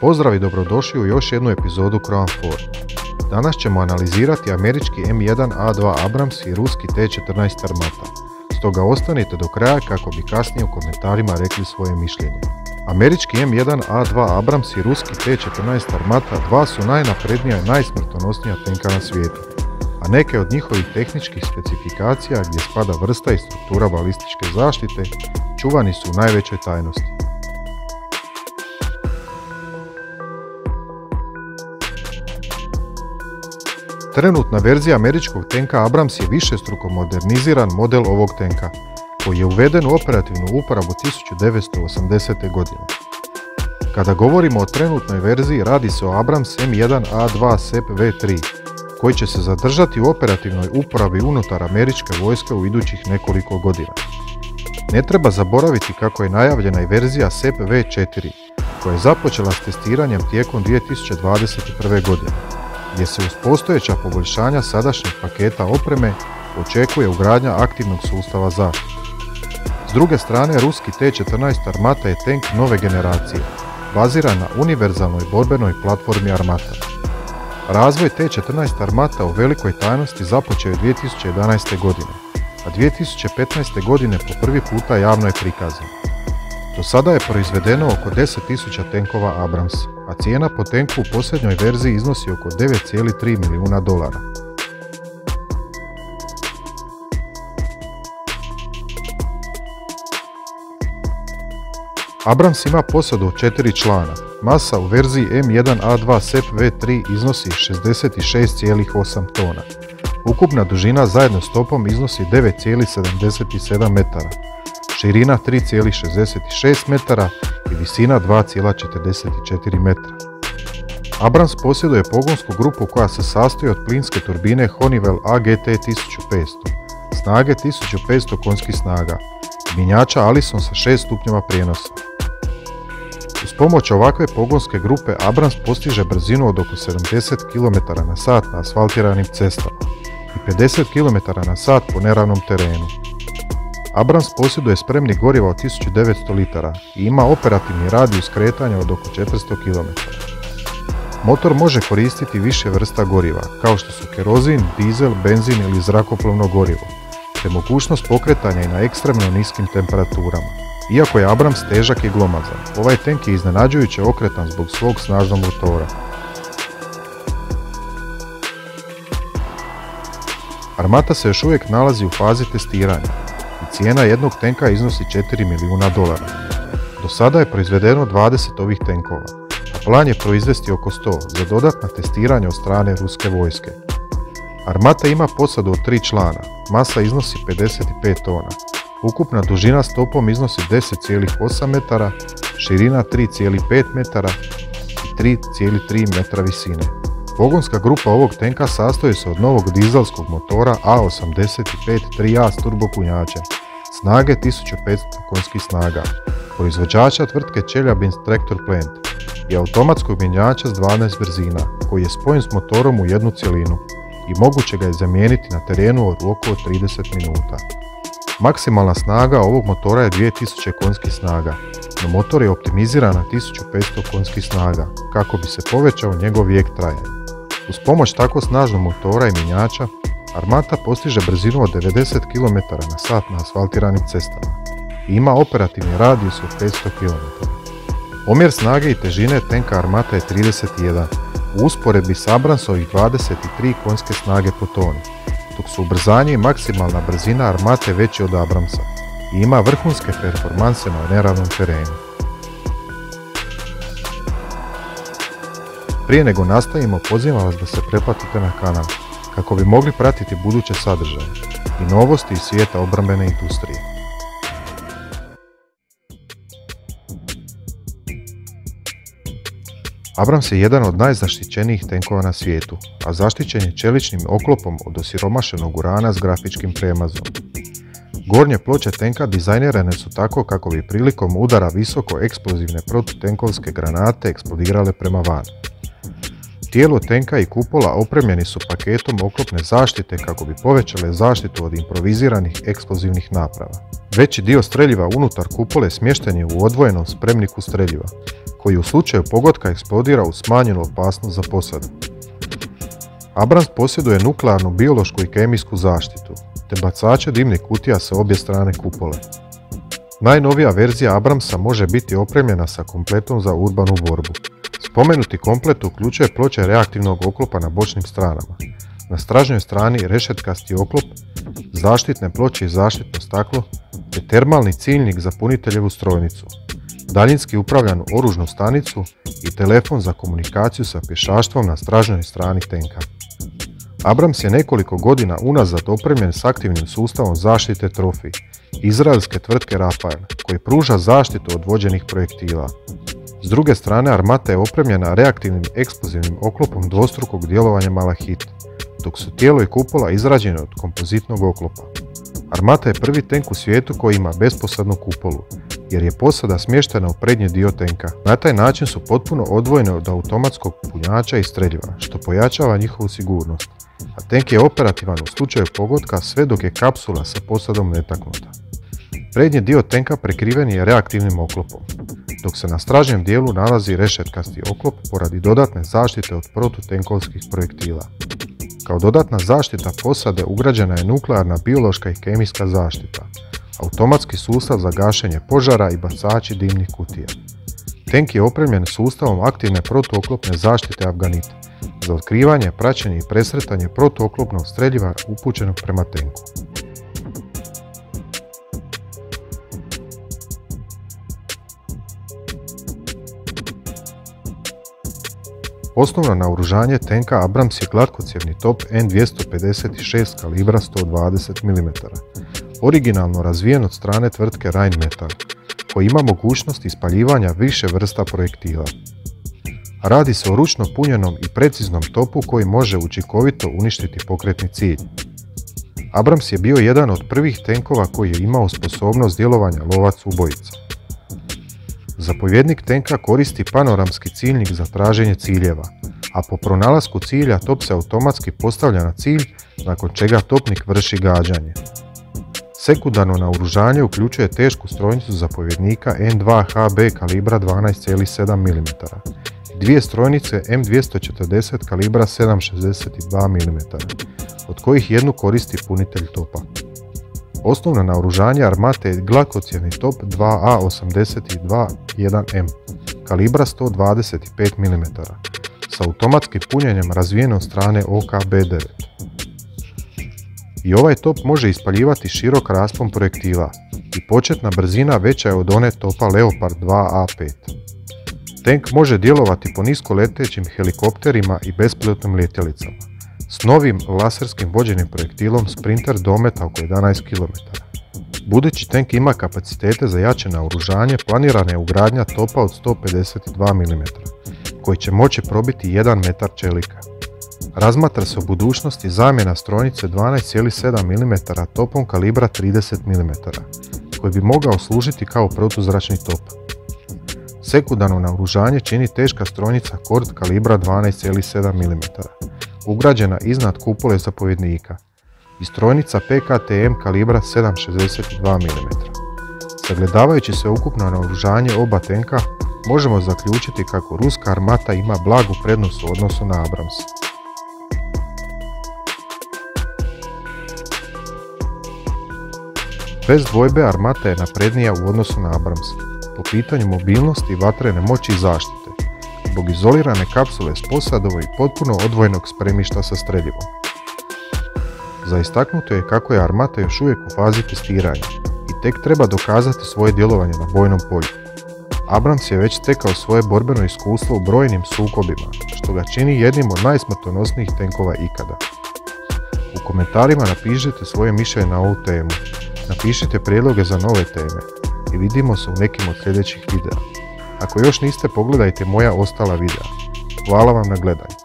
Pozdrav i dobrodošli u još jednu epizodu Crown Fort. Danas ćemo analizirati američki M1A2 Abrams i ruski T-14 Armata. Stoga ostanite do kraja kako bi kasnije u komentarima rekli svoje mišljenje. Američki M1A2 Abrams i ruski T-14 Armata dva su najnaprednija i najsmrtonosnija tenka na svijetu, a neke od njihovih tehničkih specifikacija gdje spada vrsta i struktura balističke zaštite čuvani su u najvećoj tajnosti. Trenutna verzija američkog tenka Abrams je višestruko moderniziran model ovog tenka, koji je uveden u operativnu uporabu 1980. godine. Kada govorimo o trenutnoj verziji, radi se o Abrams M1A2 SEP V3, koji će se zadržati u operativnoj uporabi unutar američke vojske u idućih nekoliko godina. Ne treba zaboraviti kako je najavljena i verzija SEP V4, koja je započela s testiranjem tijekom 2021. godine, gdje se uz postojeća poboljšanja sadašnjeg paketa opreme očekuje ugradnja aktivnog sustava zaštite. S druge strane, ruski T-14 Armata je tenk nove generacije, baziran na univerzalnoj borbenoj platformi Armata. Razvoj T-14 Armata u velikoj tajnosti započeo je 2011. godine, a 2015. godine po prvi puta javno je prikazan. Do sada je proizvedeno oko 10.000 tenkova Abrams, a cijena po tenku u posljednjoj verziji iznosi oko $9,3 milijuna. Abrams ima posadu od 4 člana. Masa u verziji M1A2 SEP V3 iznosi 66,8 tona. Ukupna dužina zajedno s topom iznosi 9,77 metara, širina 3,66 metara i visina 2,44 metra. Abrams posjeduje pogonsku grupu koja se sastoji od plinske turbine Honeywell AGT 1500, snage 1500 konjskih snaga, i mjenjača Allison sa 6 stupnjeva prijenosa. Uz pomoć ovakve pogonske grupe Abrams postiže brzinu od oko 70 km/h na asfaltiranim cestama i 50 km/h po neravnom terenu. Abrams posjeduje spremnik goriva od 1900 litara i ima operativni radijus kretanja od oko 400 km. Motor može koristiti više vrsta goriva, kao što su kerozin, dizel, benzin ili zrakoplovno gorivo, te mogućnost pokretanja i na ekstremno niskim temperaturama. Iako je Abrams težak i glomazan, ovaj tenk je iznenađujuće okretan zbog svog snažnog motora. Armata se još uvijek nalazi u fazi testiranja i cijena jednog tenka iznosi $4 milijuna. Do sada je proizvedeno 20 ovih tenkova, a plan je proizvesti oko 100 za dodatna testiranja od strane ruske vojske. Armata ima posadu od 3 člana, masa iznosi 55 tona, ukupna dužina s topom iznosi 10,8 metara, širina 3,5 metara i 3,3 metra visine. Pogonska grupa ovog tenka sastoji se od novog dizelskog motora A85 3A s turbopunjačem, snage 1500 konjskih snaga, proizvođača tvrtke Chelyabinsk Tractor Plant i automatskog mjenjača s 12 brzina, koji je spojen s motorom u jednu cjelinu i moguće ga je zamijeniti na terenu u roku od 30 minuta. Maksimalna snaga ovog motora je 2000 konjskih snaga, no motor je optimiziran na 1500 konjskih snaga kako bi se povećao njegov vijek trajanja. Uz pomoć tako snažnog motora i mjenjača, Armata postiže brzinu od 90 km/h na asfaltiranim cestama i ima operativni radijus od 500 km. Omjer snage i težine tenka Armata je 31, u usporedbi s Abramsovih 23 konjske snage po toni, dok su ubrzanje i maksimalna brzina Armate veći od Abramsa i ima vrhunske performanse na neravnom terenu. Prije nego nastavimo, pozivam vas da se pretplatite na kanal kako bi mogli pratiti buduće sadržaje i novosti iz svijeta obrambene industrije. Abrams je jedan od najzaštićenijih tenkova na svijetu, a zaštićen je čeličnim oklopom od osiromašenog urana s grafičkim premazom. Gornje ploče tenka dizajnirane su tako kako bi prilikom udara visoko eksplozivne protutenkovske granate eksplodirale prema van. Tijelo tenka i kupola opremljeni su paketom oklopne zaštite kako bi povećale zaštitu od improviziranih eksplozivnih naprava. Veći dio streljiva unutar kupole smješten je u odvojenom spremniku streljiva, koji u slučaju pogotka eksplodira uz smanjenu opasnost za posadu. Abrams posjeduje nuklearnu, biološku i kemijsku zaštitu, te bacače dimnih kutija sa obje strane kupole. Najnovija verzija Abramsa može biti opremljena sa kompletom za urbanu borbu. Spomenuti komplet uključuje ploče reaktivnog oklopa na bočnim stranama. Na stražnjoj strani rešetkasti oklop, zaštitne ploče i zaštitno staklo, te termalni ciljnik za puniteljevu strojnicu, daljinski upravljanu oružnu stanicu i telefon za komunikaciju sa pješaštvom na stražnjoj strani tenka. Abrams je nekoliko godina unazad opremljen s aktivnim sustavom zaštite Trophy izraelske tvrtke Rafael, koji pruža zaštitu od vođenih projektila. S druge strane, armata je opremljena reaktivnim eksplozivnim oklopom dvostrukog djelovanja Malahit, dok su tijelo i kupola izrađene od kompozitnog oklopa. Armata je prvi tenk u svijetu koji ima besposadnu kupolu, jer je posada smještena u prednji dio tenka. Na taj način su potpuno odvojene od automatskog punjača i streljiva, što pojačava njihovu sigurnost, a tenk je operativan u slučaju pogotka sve dok je kapsula sa posadom netaknuta. Prednji dio tenka prekriven je reaktivnim oklopom, dok se na stražnjem dijelu nalazi rešetkasti oklop poradi dodatne zaštite od protutenkovskih projektila. Kao dodatna zaštita posade ugrađena je nuklearna, biološka i kemijska zaštita, automatski sustav za gašenje požara i bacači dimnih kutija. Tenk je opremljen sustavom aktivne protuoklopne zaštite Afganit za otkrivanje, praćenje i presretanje protuoklopnog streljiva upućenog prema tenku. Osnovno naoružanje tenka Abrams je glatkocjevni top N256 kalibra 120 mm, originalno razvijen od strane tvrtke Rheinmetall, koji ima mogućnost ispaljivanja više vrsta projektila. Radi se o ručno punjenom i preciznom topu koji može učinkovito uništiti pokretni cilj. Abrams je bio jedan od prvih tenkova koji je imao sposobnost djelovanja lovac-ubojica. Zapovjednik tenka koristi panoramski ciljnik za traženje ciljeva, a po pronalasku cilja top se automatski postavlja na cilj, nakon čega topnik vrši gađanje. Sekundarno naoružanje uključuje tešku strojnicu zapovjednika N2HB kalibra 12,7 mm i dvije strojnice M240 kalibra 7,62 mm, od kojih jednu koristi punitelj topa. Osnovno naoružanje armate je glatkocjevni top 2A82-1M kalibra 125 mm s automatskim punjenjem razvijen od strane OKB-9. I ovaj top može ispaljivati širok raspon projektila i početna brzina veća je od one topa Leopard 2A5. Tenk može djelovati po niskoletećim helikopterima i bespilotnim letjelicama s novim laserskim vođenim projektilom Sprinter dometa oko 11 km. Budući tenk ima kapacitete za jače naoružanje, planirana je ugradnja topa od 152 mm, koji će moći probiti 1 metar čelika. Razmatra se u budućnosti zamjena strojnice 12,7 mm topom kalibra 30 mm, koji bi mogao služiti kao protuzračni top. Sekundarno naoružanje čini teška strojnica Kord kalibra 12,7 mm, ugrađena iznad kupole zapovjednika, i strojnica PKTM kalibra 7,62 mm. Sagledavajući se ukupno naoružanje oba tenka, možemo zaključiti kako ruska armata ima blagu prednost u odnosu na Abrams. Bez dvojbe armata je naprednija u odnosu na Abrams po pitanju mobilnosti, vatrene moći i zaštite, zbog izolirane kapsule s posadom i potpuno odvojenog spremišta sa streljivom. Za istaknuto je kako je armata još uvijek u fazi testiranja i tek treba dokazati svoje djelovanje na bojnom polju. Abrams je već stekao svoje borbeno iskustvo u brojnim sukobima, što ga čini jednim od najsmrtonosnijih tenkova ikada. U komentarima napišite svoje mišljenje na ovu temu, napišite prijedloge za nove teme i vidimo se u nekim od sljedećih videa. Ako još niste, pogledajte moja ostala videa. Hvala vam na gledanju.